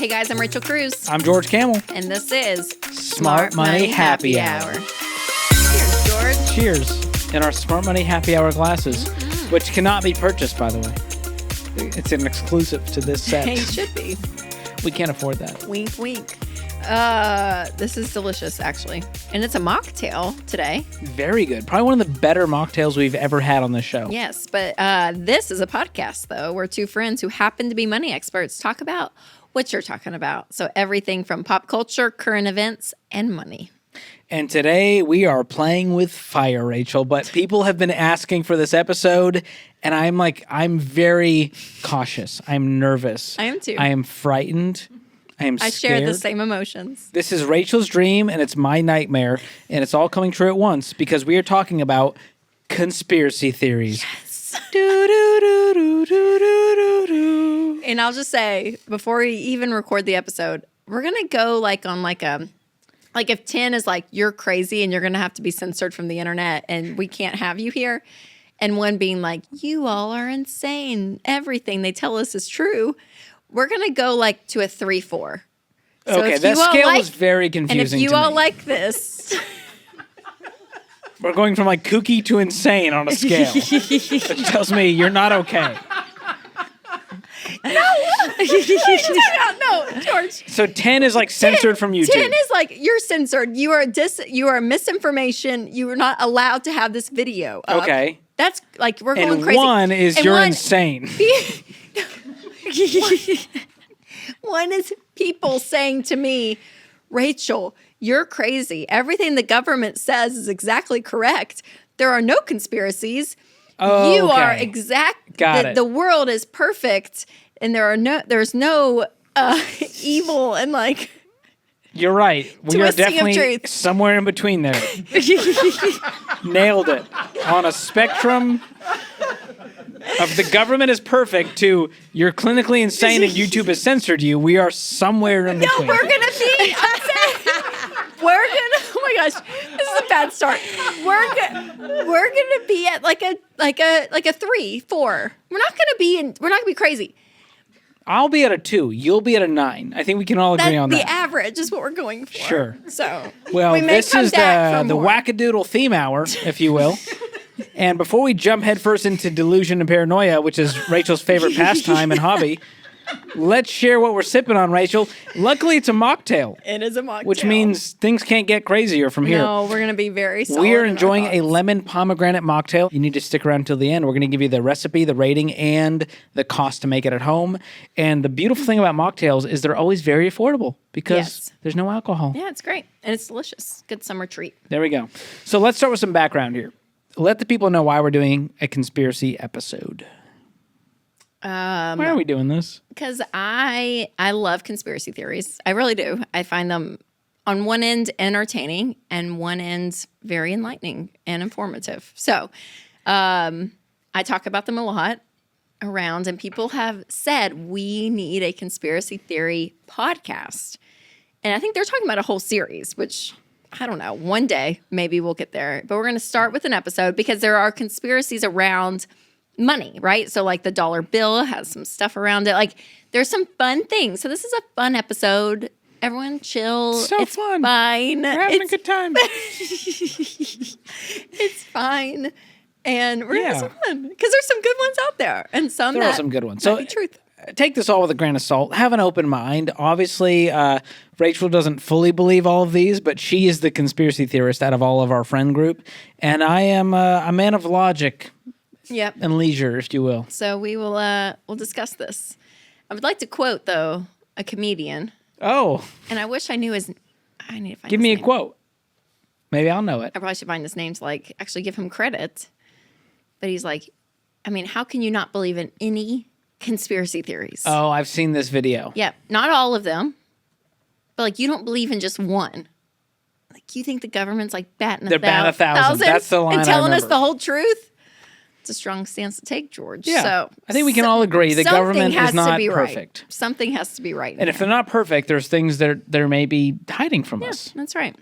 Hey guys, I'm Rachel Cruz. I'm George Camel. And this is Smart Money Happy Hour. Cheers, George. Cheers. In our Smart Money Happy Hour glasses, which cannot be purchased, by the way. It's an exclusive to this set. It should be. We can't afford that. Wink, wink. This is delicious, actually. And it's a mocktail today. Very good. Probably one of the better mocktails we've ever had on this show. Yes, but this is a podcast, though, where two friends who happen to be money experts talk about what you're talking about. So everything from pop culture, current events, and money. And today we are playing with fire, Rachel. But people have been asking for this episode, and I'm very cautious. I'm nervous. I am too. I am frightened. I share the same emotions. This is Rachel's dream, and it's my nightmare, and it's all coming true at once because we are talking about conspiracy theories. Yes. Do, do, do, do, do, do, do. And I'll just say, before we even record the episode, we're going to go like if 10 is like, you're crazy and you're going to have to be censored from the internet and we can't have you here. And 1 being like, you all are insane. Everything they tell us is true. We're going to go like to a 3-4. So okay, that scale is very confusing and if you to all me. like this. We're going from like kooky to insane on a scale. Which tells me you're not okay. No, George. So 10 is like censored from YouTube. 10 is like, you're censored. You are misinformation. You are not allowed to have this video up. Okay. That's like, we're going And crazy. 1 is And you're 1 insane. 1 is people saying to me, Rachel, you're crazy. Everything the government says is exactly correct. There are no conspiracies. Oh, you are okay. exact. Got it. The world is perfect, and there's no evil and like. You're right. We are Twisting of definitely truth. somewhere in between there. Nailed it. On a spectrum of the government is perfect to you're clinically insane and YouTube has censored you, we are somewhere in between. No, we're gonna be. Oh my gosh, this is a bad start. We're gonna be at like a 3-4. We're not gonna be crazy. I'll be at a 2. You'll be at a 9. I think we can all agree on The that. average is what we're going for. Sure. So Well, we may this come is back the for more. wackadoodle theme hour, if you will. And before we jump headfirst into delusion and paranoia, which is Rachel's favorite pastime and hobby, let's share what we're sipping on, Rachel. Luckily, it's a mocktail. It is a mocktail. Which means things can't get crazier from here. No, we're going to be very solid. We are in our enjoying a thoughts. lemon pomegranate mocktail. You need to stick around till the end. We're going to give you the recipe, the rating, and the cost to make it at home. And the beautiful thing about mocktails is they're always very affordable because there's no alcohol. Yeah, it's great. And it's delicious. Good summer treat. There we go. So let's start with some background here. Let the people know why we're doing a conspiracy episode. Why are we doing this? Because I love conspiracy theories. I really do. I find them on one end entertaining and one end very enlightening and informative. So I talk about them a lot around, and people have said we need a conspiracy theory podcast. And I think they're talking about a whole series, which I don't know. One day maybe we'll get there. But we're going to start with an episode because there are conspiracies around money, right? So like the dollar bill has some stuff around it. Like there's some fun things. So this is a fun episode. Everyone chill. So it's fun. Fine. We're having a good time. It's fine. And we're going to have some fun. Because there's some good ones out there. And some There that are some good ones. might So be truth. take this all with a grain of salt. Have an open mind. Obviously, Rachel doesn't fully believe all of these, but she is the conspiracy theorist out of all of our friend group. And I am a man of logic Yep. and leisure, if you will. So we will we'll discuss this. I would like to quote, though, a comedian. Oh, And I wish I knew his... I need to find give his me a name. quote. Maybe I'll know it. I probably should find his name to like actually give him credit. But he's like, I mean, how can you not believe in any conspiracy theories? Oh, I've seen this video. Yeah, not all of them. But like you don't believe in just one. Like you think the government's like batting They're batting 1,000. That's the line and I telling us remember. the whole truth. It's a strong stance to take, George. Yeah. So I think we can all agree the something government has is to not be right. perfect. Something has to be right. And if they're not perfect, there's things that they're maybe hiding from yeah, us. that's right.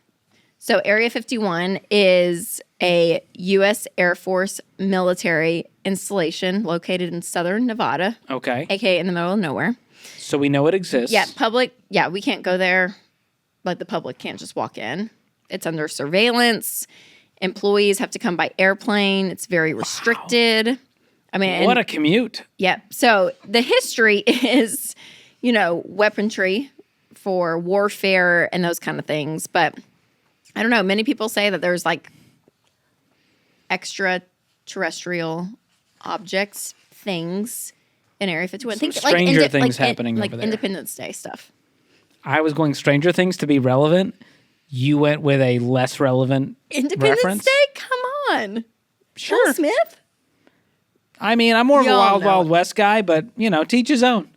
So Area 51 is a U.S. Air Force military installation located in southern Nevada, Okay. aka in the middle of nowhere. So we know it exists. Yeah, public. Yeah, we can't go there. Like the public can't just walk in. It's under surveillance. Employees have to come by airplane. It's very restricted. I mean, What a commute. yeah. So the history is, weaponry for warfare and those kind of things. But I don't know. Many people say that there's like extraterrestrial objects, things in Area 51. Some stranger things happening like over there. Independence Day stuff. I was going Stranger Things to be relevant. You went with a less relevant Independence reference. Day? Come on. Sure. Will Smith? I mean, I'm more of a Y'all Wild know Wild it. West guy, but, teach his own.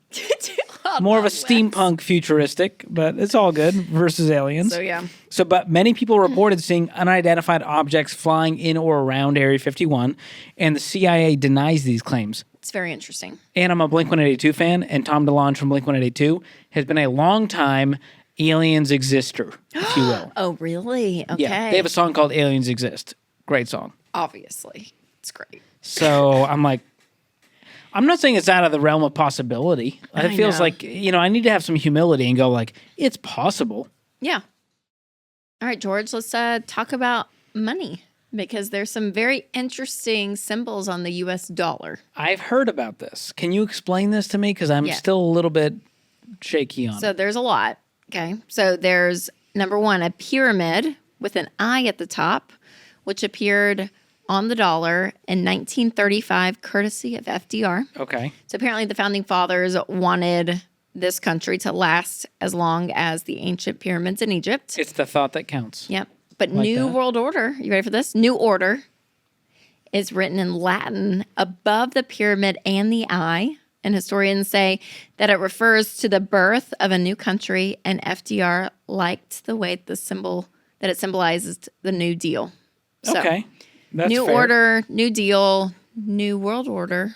More of a steampunk futuristic, but it's all good versus aliens. So, yeah. But many people reported seeing unidentified objects flying in or around Area 51, and the CIA denies these claims. It's very interesting. And I'm a Blink-182 fan, and Tom DeLonge from Blink-182 has been a long-time aliens exister, if you will. Oh, really? Okay. Yeah, they have a song called Aliens Exist. Great song. Obviously. It's great. So I'm like, I'm not saying it's out of the realm of possibility. It feels know. like, I need to have some humility and go like, it's possible. Yeah. All right, George, let's talk about money because there's some very interesting symbols on the U.S. dollar. I've heard about this. Can you explain this to me? Because I'm Yeah. still a little bit shaky on So it. there's a lot. Okay. So there's number one, a pyramid with an eye at the top, which appeared on the dollar in 1935, courtesy of FDR. Okay. So apparently the founding fathers wanted this country to last as long as the ancient pyramids in Egypt. It's the thought that counts. Yep. But Like New that. World Order, you ready for this? New Order is written in Latin above the pyramid and the eye. And historians say that it refers to the birth of a new country, and FDR liked the way that it symbolizes the New Deal. So, Okay. That's New fair. Order, New Deal, New World Order,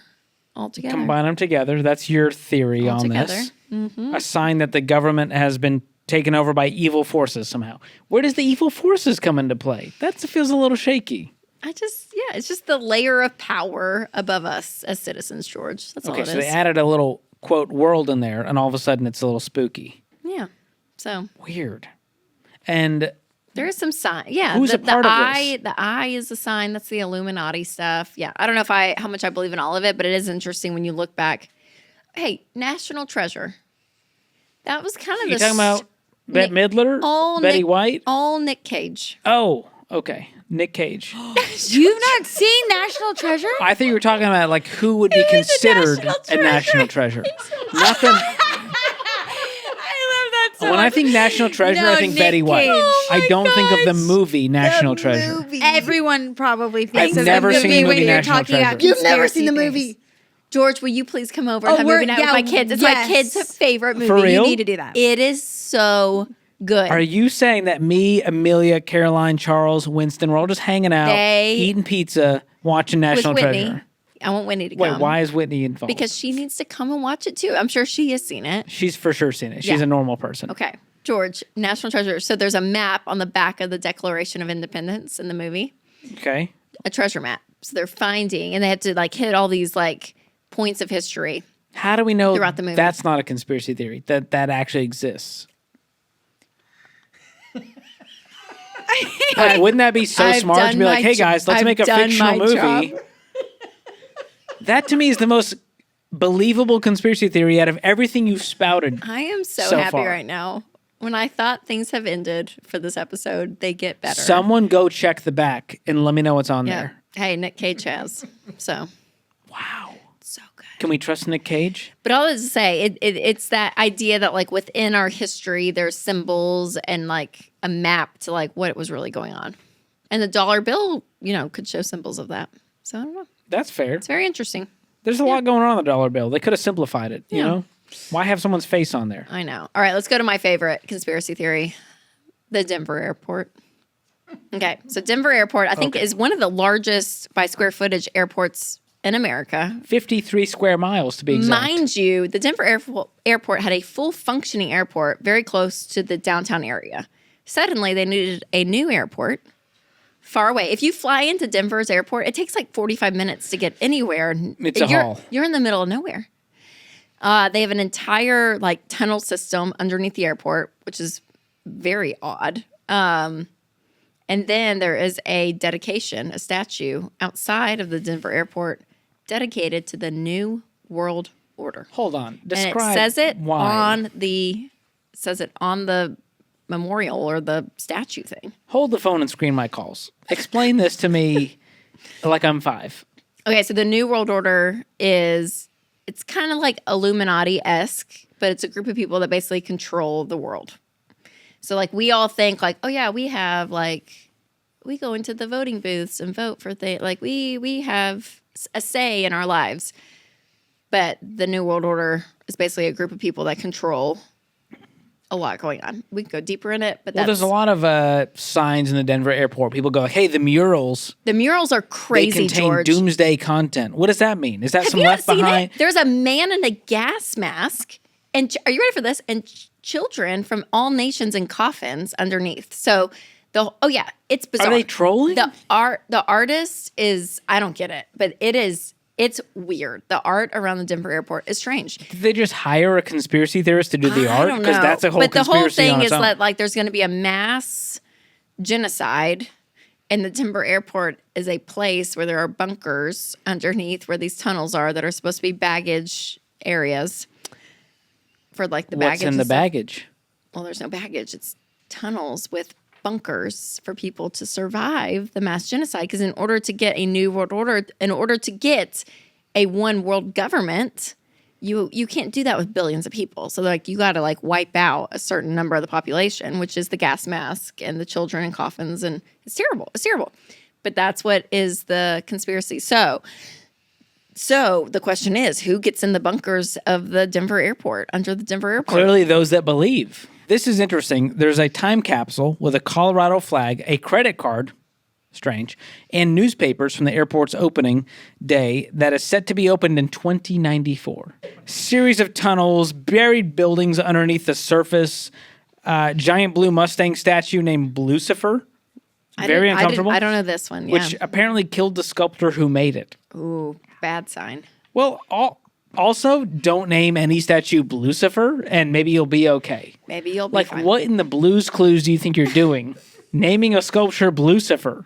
all together. Combine them together. That's your theory All on together. this. A sign that the government has been taken over by evil forces somehow. Where does the evil forces come into play? That feels a little shaky. It's just the layer of power above us as citizens, George. That's all Okay, it so is. they added a little, quote, world in there, and all of a sudden it's a little spooky. Yeah. So Weird. And there is some sign. Yeah. Who's a part the of eye, this? The eye is a sign. That's the Illuminati stuff. Yeah. I don't know how much I believe in all of it, but it is interesting when you look back. Hey, National Treasure. That was kind of you talking about Bette Midler? Betty White? All Nick Cage. Oh, okay. Nick Cage. You've not seen National Treasure? I thought you were talking about like who would be considered a national treasure. Nothing. I love that so When I think National Treasure, No, I think Nick Betty White. Cage. Oh I don't think of the movie National Treasure. Everyone probably thinks I've of never the seen movie the when movie you're National talking about Treasure. You've never seen the conspiracy movie. theories. George, will you please come over and have we're- movie night with yeah, my kids? It's my yes. kids' favorite movie. For real? You need to do that. It is so good. Are you saying that me, Amelia, Caroline, Charles, Winston, we're all just hanging out, eating pizza, watching with National Whitney? Treasure? I want Whitney to Wait, come. why is Whitney involved? Because she needs to come and watch it too. I'm sure she has seen it. she's for sure seen it. She's Yeah. a normal person. Okay. George, National Treasure. So there's a map on the back of the Declaration of Independence in the movie, Okay. a treasure map. So they're finding, and they have to like hit all these like points of history. How do we know Throughout the movie. that's not a conspiracy theory? That actually exists? Like, wouldn't that be so I've smart to done be like, my hey jo- guys, let's I've make a done fictional my movie? job. That to me is the most believable conspiracy theory out of everything you've spouted. I am so So happy far. right now. When I thought things have ended for this episode, they get better. Someone go check the back and let me know what's on yeah. there. Hey, Nick Cage has. So Wow. so good. Can we trust Nick Cage? But all this to say, it's that idea that like within our history, there's symbols and like a map to like what was really going on. And the dollar bill, could show symbols of that. So I don't know. That's fair. It's very interesting. There's a lot going on the dollar bill. They could have simplified it, you Yeah. know? Why have someone's face on there? I know. All right, let's go to my favorite conspiracy theory, the Denver airport. Okay, so Denver airport, I think, is one of the largest by square footage airports in America. 53 square miles to be exact. Mind you, the Denver airport had a full functioning airport very close to the downtown area. Suddenly, they needed a new airport far away. If you fly into Denver's airport, it takes like 45 minutes to get anywhere. It's a haul. You're in the middle of nowhere. They have an entire like tunnel system underneath the airport, which is very odd. And then there is a statue outside of the Denver airport dedicated to the New World Order. Hold on. And Describe it says it why. on the memorial or the statue thing. Hold the phone and screen my calls. Explain this to me like I'm 5. Okay, so the New World Order it's kind of like Illuminati-esque, but it's a group of people that basically control the world. So like we all think like, oh yeah, we have like, we go into the voting booths and vote for things. Like we have a say in our lives. But the New World Order is basically a group of people that control a lot going on. We can go deeper in it, but There's a lot of signs in the Denver airport. People go like, hey, the murals are crazy, they contain George. doomsday content. What does that mean? Is that Have some you not Left seen Behind? it? There's a man in a gas mask, and are you ready for this? And children from all nations in coffins underneath. So it's bizarre. Are they trolling? The artist is, I don't get it, but it's weird. The art around the Denver airport is strange. Did they just hire a conspiracy theorist to do the I art? don't Because know. that's a whole But the conspiracy whole thing on is its own. that like there's going to be a mass genocide, and the Denver airport is a place where there are bunkers underneath where these tunnels are that are supposed to be baggage areas for like the baggage. What's in the baggage? Well, there's no baggage. It's tunnels with bunkers for people to survive the mass genocide. Because in order to get a new world order, in order to get a one world government, you can't do that with billions of people. So like you got to like wipe out a certain number of the population, which is the gas mask and the children in coffins, and it's terrible. It's terrible. But that's what is the conspiracy. So the question is, who gets in the bunkers of the Denver airport, under the Denver airport? Clearly those that believe. This is interesting. There's a time capsule with a Colorado flag, a credit card, strange, and newspapers from the airport's opening day that is set to be opened in 2094. Series of tunnels, buried buildings underneath the surface, giant blue Mustang statue named Lucifer. Very uncomfortable. I don't know this one. Yeah. Which apparently killed the sculptor who made it. Ooh, bad sign. Well, also, don't name any statue Lucifer, and maybe you'll be okay. Maybe you'll be like, fine. what in the Blues Clues do you think you're doing? Naming a sculpture Lucifer.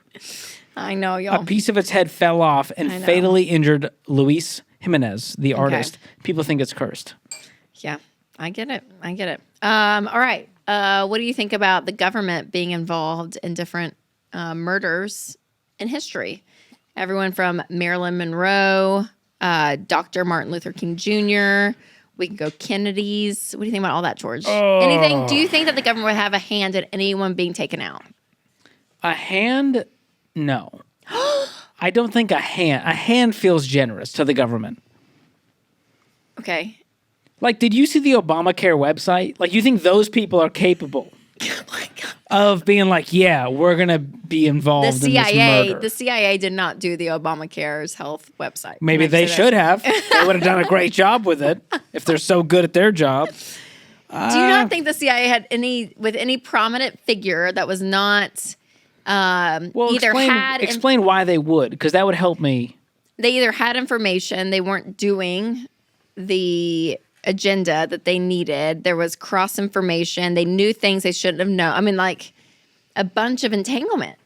I know, y'all. A piece of its head fell off and fatally injured Luis Jimenez, the artist. People think it's cursed. Yeah, I get it. All right. What do you think about the government being involved in different murders in history? Everyone from Marilyn Monroe, Dr. Martin Luther King Jr., we can go Kennedys. What do you think about all that, George? Anything? Do you think that the government would have a hand in anyone being taken out? A hand? No. I don't think a hand. A hand feels generous to the government. Okay. Like, did you see the Obamacare website? Like, you think those people are capable Oh my God. of being like, yeah, we're going to be involved in this murder? The CIA did not do the Obamacare's health website. Maybe they should have. They would have done a great job with it if they're so good at their job. Do you not think the CIA had any prominent figure that was not explain why they would, because that would help me. They either had information, they weren't doing the agenda that they needed. There was cross information. They knew things they shouldn't have known. I mean, like a bunch of entanglement.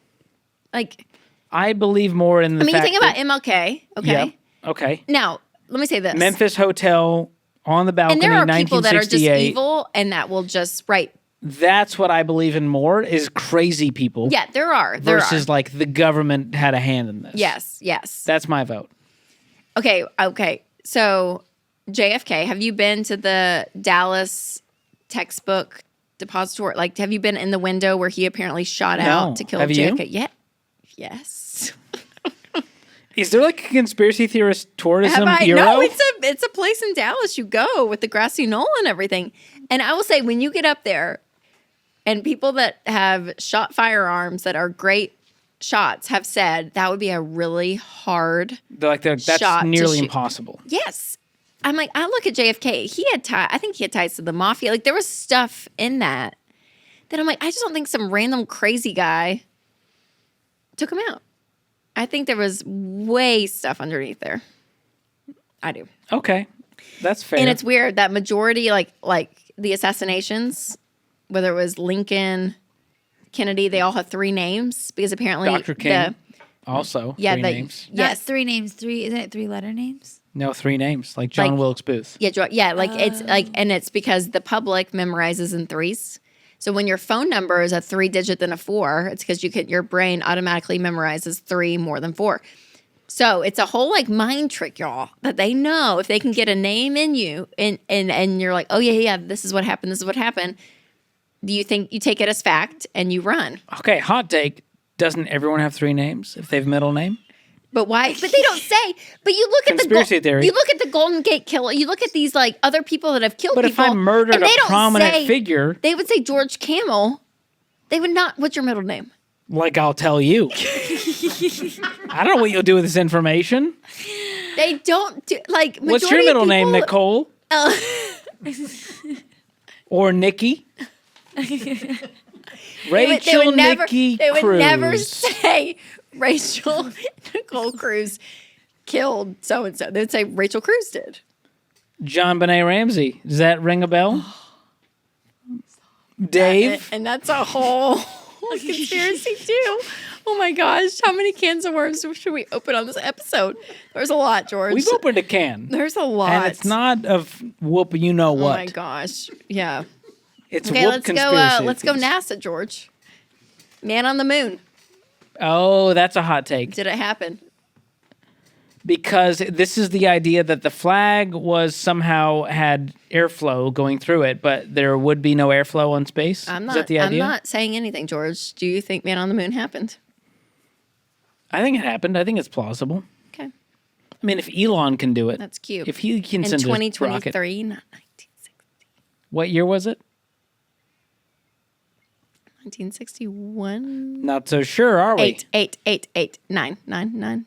Like, I believe more in the you think about MLK, okay? Yeah, okay. Now, let me say this. Memphis Hotel on the balcony, and there are people that are just 1968. evil and that will just, right. That's what I believe in more, is crazy people. Yeah, there are. Versus like the government had a hand in this. Yes. That's my vote. Okay. So JFK, have you been to the Dallas textbook depository? Like, have you been in the window where he apparently shot out to kill JFK? You? Yeah. Yes. Is there like a conspiracy theorist tourism bureau? No, it's a place in Dallas you go with the grassy knoll and everything. And I will say, when you get up there, and people that have shot firearms that are great shots have said that would be a really hard that's shot nearly impossible. Yes. I'm like, I look at JFK. I think he had ties to the mafia. Like, there was stuff in that I'm like, I just don't think some random crazy guy took him out. I think there was way stuff underneath there. I do. Okay. That's fair. And it's weird that majority, like the assassinations, whether it was Lincoln, Kennedy, they all have 3 names because apparently Dr. King also 3 names. Not Yes, 3 names. 3 isn't it 3-letter names? No, 3 names, like John Like- Wilkes Booth. yeah, like it's like, and it's because the public memorizes in 3s. So when your phone number is a 3-digit than a 4, it's because your brain automatically memorizes 3 more than 4. So it's a whole like mind trick, y'all, that they know if they can get a name in you and you're like, oh yeah, this is what happened. This is what happened. Do you think you take it as fact and you run? Okay, hot take. Doesn't everyone have 3 names if they have a middle name? But why? But they don't say. But you look at Conspiracy theory. You look at the Golden Gate Killer. You look at these like other people that have killed But people. if I murdered and a they don't prominent say- figure, they would say George Camel. They would not. What's your middle name? like I'll tell you. I don't know what you'll do with this information. They don't do like. What's your majority of middle name, people- Nicole? Or Nikki? They Rachel would never. Nikki They would Cruz. never say Rachel Nicole Cruz killed so and so. They would say Rachel Cruz did. John Benet Ramsey. Does that ring a bell? Dave? And that's a whole conspiracy too. Oh my gosh, how many cans of worms should we open on this episode? There's a lot, George. We've opened a can. There's a lot. And it's not of whoop you know Oh what. my gosh. Yeah. It's Okay, whoop let's go. conspiracy. Let's go theories. NASA, George. Man on the moon. Oh, that's a hot take. Did it happen? Because this is the idea that the flag was somehow had airflow going through it, but there would be no airflow on space. Is that the idea? I'm not saying anything, George. Do you think Man on the Moon happened? I think it happened. I think it's plausible. Okay. I mean, if Elon can do it, That's cute. if he can In send a rocket, 2023, not 1960. what year was it? 1961? Not so sure, are we?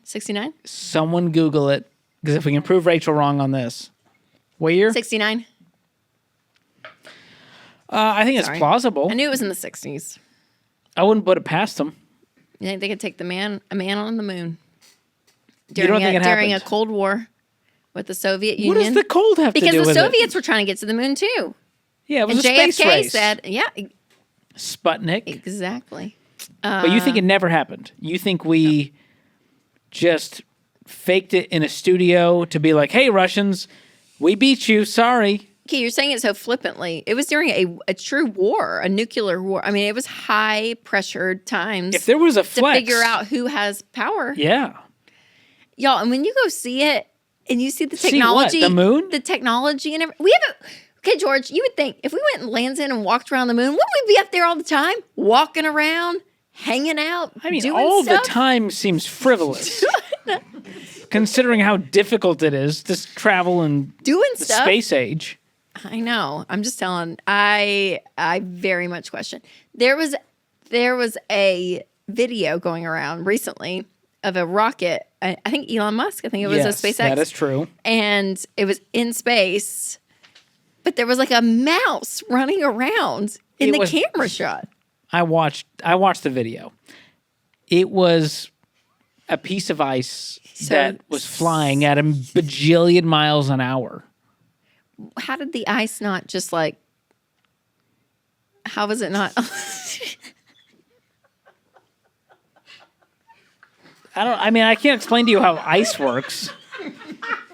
69? Someone Google it, because if we can prove Rachel wrong on this, what year? 69. I think Sorry. it's plausible. I knew it was in the 60s. I wouldn't put it past them. You think they could take a man on the moon You don't think it during a happened? Cold War with the Soviet What Union? does the cold have to because do the with Soviets were trying to get to the moon too. it? Yeah, it was And a space JFK race. said, yeah, Sputnik. exactly. But you think it never happened? You think we just faked it in a studio to be like, hey, Russians, we beat you. Sorry. Okay, you're saying it so flippantly. It was during a true war, a nuclear war. I mean, it was high pressured times If there was a to flex. figure out who has power. Yeah. Y'all, and when you go see it and you see the See what? technology, The moon? the technology and everything. We haven't. Okay, George, you would think if we went and landed and walked around the moon, wouldn't we be up there all the time, walking around, hanging out, I mean, doing all stuff? the time seems frivolous. Considering how difficult it is to travel in doing the stuff. space age. I know. I'm just telling. I very much question. There was a video going around recently of a rocket. I think Elon Musk. I think it was Yes, a SpaceX. that is true. And it was in space, but there was like a mouse running around in It the was- camera shot. I watched the video. It was a piece of ice So- that was flying at a bajillion miles an hour. How did the ice not just like? How was it not? I can't explain to you how ice works.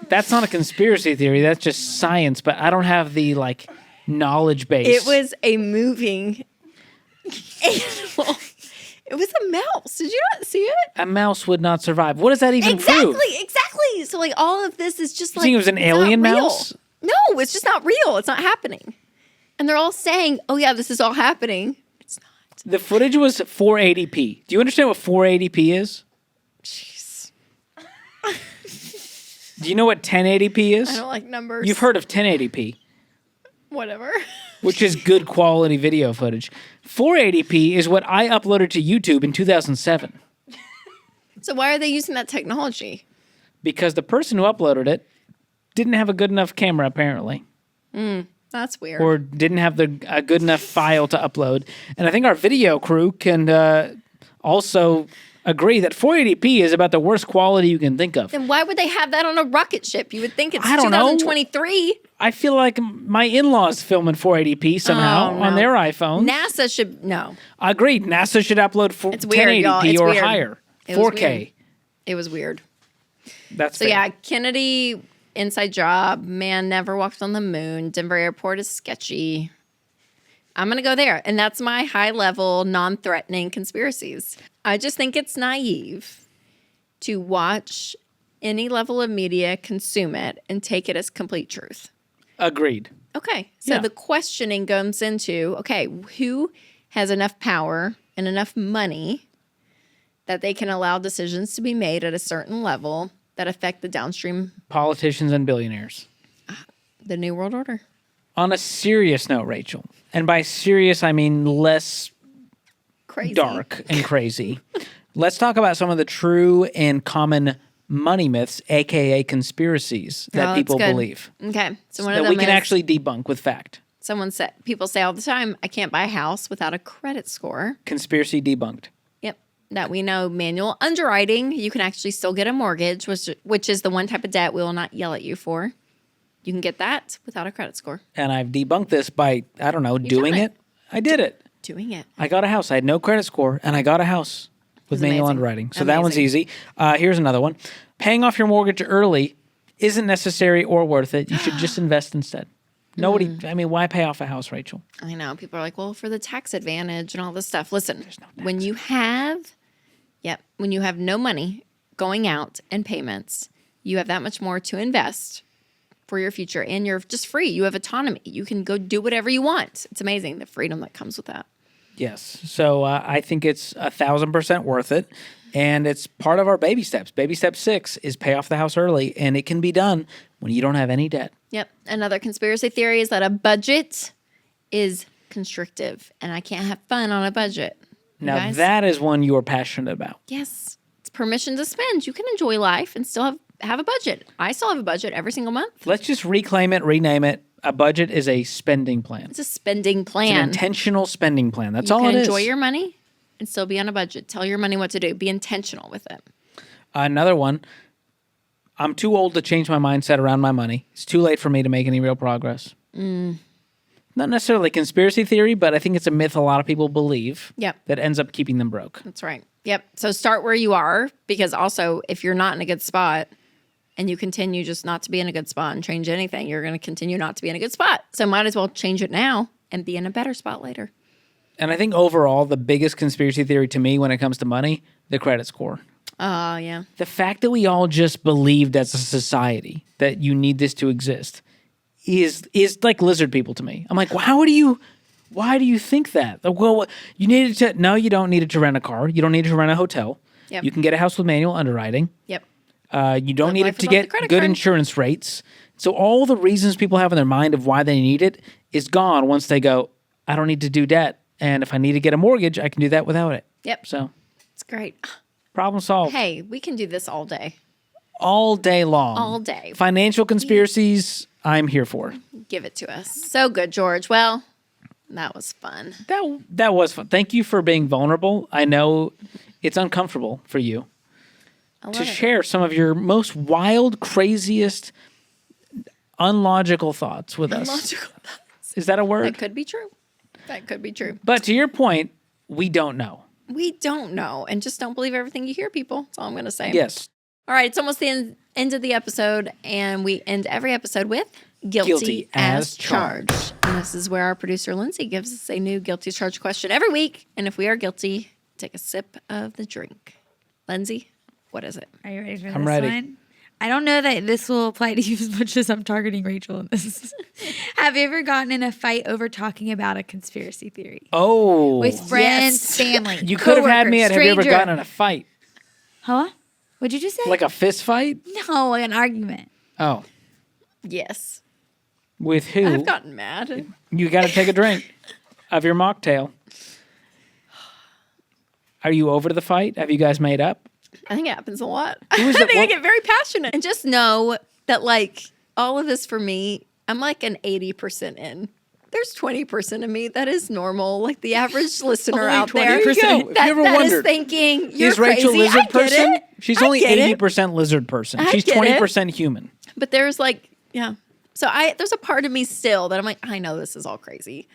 That's not a conspiracy theory. That's just science. But I don't have the knowledge base. It was a moving animal. It was a mouse. Did you not see it? A mouse would not survive. What does that even prove? Exactly. So like all of this is just You like think it was an it's not alien real. mouse? No, it's just not real. It's not happening. And they're all saying, "Oh yeah, this is all happening." It's not. The footage was 480p. Do you understand what 480p is? Jeez. Do you know what 1080p is? I don't like numbers. You've heard of 1080p, whatever. which is good quality video footage. 480p is what I uploaded to YouTube in 2007 So why are they using that technology? because the person who uploaded it didn't have a good enough camera, apparently, That's weird. or didn't have a good enough file to upload. And I think our video crew can also agree that 480p is about the worst quality you can think of. Then why would they have that on a rocket ship? You would think it's I don't know. 2023. I feel like my in-laws film in 480p somehow Oh, no. on their iPhones. NASA should no. Agreed. NASA should upload It's weird, y'all. 1080p It's or weird. higher. It was 4K. weird. It was weird. That's So fair. yeah, Kennedy, inside job. Man never walked on the moon. Denver airport is sketchy. I'm going to go there. And that's my high level, non-threatening conspiracies. I just think it's naive to watch any level of media, consume it, and take it as complete truth. Agreed. Okay. So Yeah. the questioning goes into, okay, who has enough power and enough money that they can allow decisions to be made at a certain level that affect the downstream, Politicians and billionaires. the New World Order? On a serious note, Rachel, and by serious, I mean less Crazy. dark and crazy. Let's talk about some of the true and common money myths, aka conspiracies, Oh, that that's people good. believe Okay. So one of that them we can is actually debunk with fact. people say all the time, I can't buy a house without a credit score. Conspiracy debunked. Yep. That we know manual underwriting, you can actually still get a mortgage, which is the one type of debt we will not yell at you for. You can get that without a credit score. And I've debunked this by, I don't know, doing done it. I did it. Doing it. I got a house. I had no credit score, and I got a house with It's manual amazing. underwriting. So that one's Amazing. easy. Here's another one. Paying off your mortgage early isn't necessary or worth it. You should just invest instead. Nobody, I mean, why pay off a house, Rachel? I know. People are like, well, for the tax advantage and all this stuff. Listen, when you have no money going out and payments, you have that much more to invest for your future, and you're just free. You have autonomy. You can go do whatever you want. It's amazing, the freedom that comes with that. Yes. So I think it's 1,000% worth it. And it's part of our baby steps. Baby step 6 is pay off the house early, and it can be done when you don't have any debt. Yep. Another conspiracy theory is that a budget is constrictive, and I can't have fun on a budget. You Now, guys? that is one you are passionate about. Yes. It's permission to spend. You can enjoy life and still have a budget. I still have a budget every single month. Let's just reclaim it, rename it. A budget is a spending plan. It's a spending It's an plan. intentional spending plan. That's You all can it is. enjoy your money and still be on a budget. Tell your money what to do. Be intentional with it. Another one. I'm too old to change my mindset around my money. It's too late for me to make any real progress. Not necessarily conspiracy theory, but I think it's a myth a lot of people believe Yep. that ends up keeping them broke. That's right. Yep. So start where you are, because also if you're not in a good spot and you continue just not to be in a good spot and change anything, you're going to continue not to be in a good spot. So might as well change it now and be in a better spot later. And I think overall, the biggest conspiracy theory to me when it comes to money, the credit score. Oh, yeah. The fact that we all just believed as a society that you need this to exist is like lizard people to me. I'm like, why do you think that? Well, you needed to, no, you don't need it to rent a car. You don't need it to rent a hotel. Yep. You can get a house with manual underwriting. Yep. You don't Live need life it to without get the credit good card. insurance rates. So all the reasons people have in their mind of why they need it is gone once they go, I don't need to do debt. And if I need to get a mortgage, I can do that without it. Yep. So It's great. problem solved. Hey, we can do this all day. All day long. All day. Financial conspiracies, I'm here for. Give it to us. So good, George. Well, that was fun. That was fun. Thank you for being vulnerable. I know it's uncomfortable for you I love to it. share some of your most wild, craziest, unlogical thoughts with us. Logical thoughts. Is that a word? That could be true. That could be true. But to your point, we don't know. We don't know. And just don't believe everything you hear, people. That's all I'm going to say. Yes. All right. It's almost the end of the episode. And we end every episode with Guilty, Guilty as as charged. And this is where our producer, Lindsay, gives us a new Guilty as Charged question every week. And if we are guilty, take a sip of the drink. Lindsay, what is it? Are you ready for I'm this ready. one? I don't know that this will apply to you as much as I'm targeting Rachel in this. Have you ever gotten in a fight over talking about a conspiracy theory? Oh. With friends, Yes. family, You could have had me coworkers, at have you ever stranger. gotten in a fight? Huh? What'd you just say? Like a fist fight? No, like an argument. Oh. Yes. With who? I've gotten mad. You got to take a drink of your mocktail. Are you over to the fight? Have you guys made up? I think it happens a lot. Who is I it? think I What- get very passionate. And just know that, like, all of this for me, I'm like an 80% in. there's 20% of me that is normal, like the average listener Only out 20%. there. There you go. If you That, ever that is wondered, thinking, you're is Rachel crazy. lizard I get person? it. She's I only get it. 80% lizard person. I She's get it. 20% human. But there's like, yeah. So there's a part of me still that I'm like, I know this is all crazy.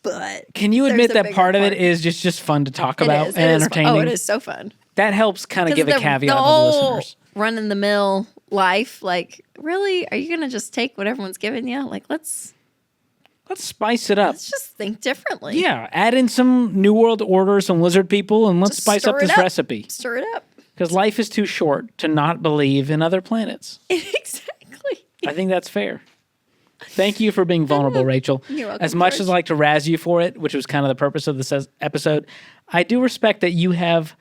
But Can you there's admit a that bigger part of it is just fun to talk about and It is fun. entertaining? Oh, it is so fun. That helps kind of give a caveat the to the whole listeners. run-in-the-mill life, like, really? Are you going to just take what everyone's giving you? Like, let's spice it up. just think differently. Yeah, add in some New World Order, some lizard people, and let's Just spice up stir it this recipe. Stir it up. Because life is too short to not believe in other planets. Exactly. I think that's fair. Thank you for being vulnerable, Rachel. You're welcome, As much George. as I like to razz you for it, which was kind of the purpose of this episode, I do respect that you have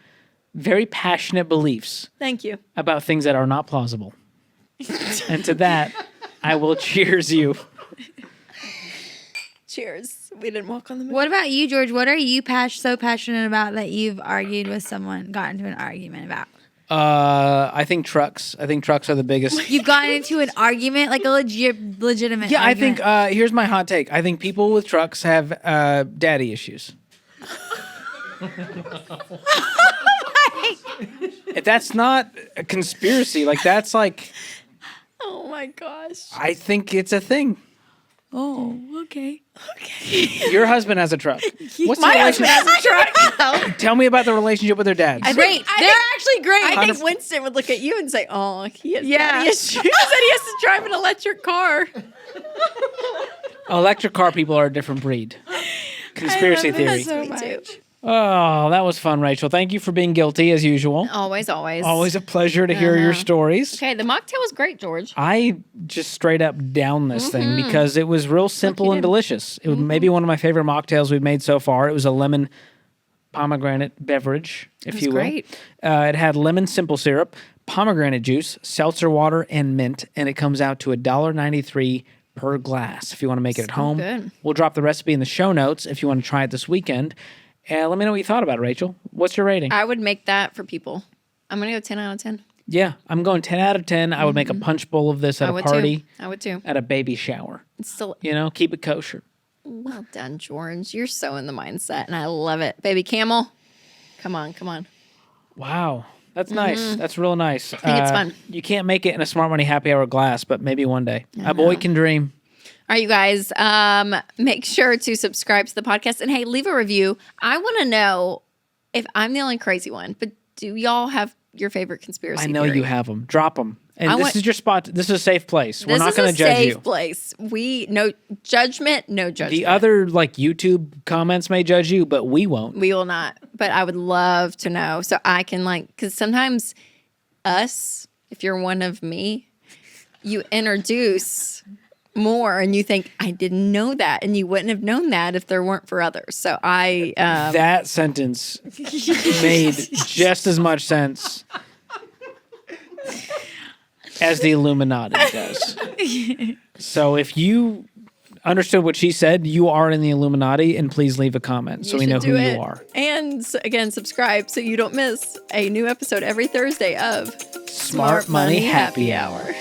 very passionate beliefs Thank you. about things that are not plausible. And to that, I will cheers you. Cheers. We didn't walk on the moon. What about you, George? What are you so passionate about that you've argued with someone, got into an argument about? I think trucks. I think trucks are the biggest. You've gotten into an argument, like a legitimate Yeah, I argument. think, here's my hot take. I think people with trucks have daddy issues. If that's not a conspiracy, like that's like, Oh my gosh. I think it's a thing. Oh, okay. Your husband has a truck. What's the My husband relationship? has a truck. Tell me about the relationship with their dads. Great. They're actually great. I think Winston would look at you and say, "Oh, he has Yeah. daddy issues." He said he has to drive an electric car. Electric car people are a different breed. Conspiracy theory. so Me much. too. Oh, that was fun, Rachel. Thank you for being guilty as usual. Always. Always a pleasure to hear your stories. Okay, the mocktail was great, George. I just straight up down this thing because it was real simple and delicious. It was maybe one of my favorite mocktails we've made so far. It was a lemon pomegranate beverage, if you will. great. It had lemon simple syrup, pomegranate juice, seltzer water, and mint, and it comes out to $1.93 per glass if you want to make it at home. good. We'll drop the recipe in the show notes if you want to try it this weekend. Let me know what you thought about it, Rachel. What's your rating? I would make that for people. I'm gonna go 10 out of 10. Yeah, I'm going 10 out of 10. I would make a punch bowl of this at I a would party, too. I would too. at a baby shower. It's still You know, keep it kosher. well done, George. You're so in the mindset, and I love it, baby camel. Come on. Wow. That's nice. That's real nice. I think it's fun. You can't make it in a Smart Money Happy Hour glass, but maybe one day. A boy can dream. All right, you guys, make sure to subscribe to the podcast. And hey, leave a review. I want to know if I'm the only crazy one, but do y'all have your favorite conspiracy I know theory? you have them. Drop them. And I this want- is your spot. This is a safe place. We're This not is going a to judge safe you. place. No judgment, no judgment. The other like YouTube comments may judge you, but we won't. We will not. But I would love to know so I can because sometimes if you're one of me, you introduce more and you think I didn't know that, and you wouldn't have known that if there weren't for others. So I That sentence made just as much sense as the Illuminati does. So if you understood what she said, you are in the Illuminati, and please leave a comment so we know should who do you it. are. And again, subscribe so you don't miss a new episode every Thursday of Smart Money Happy Hour.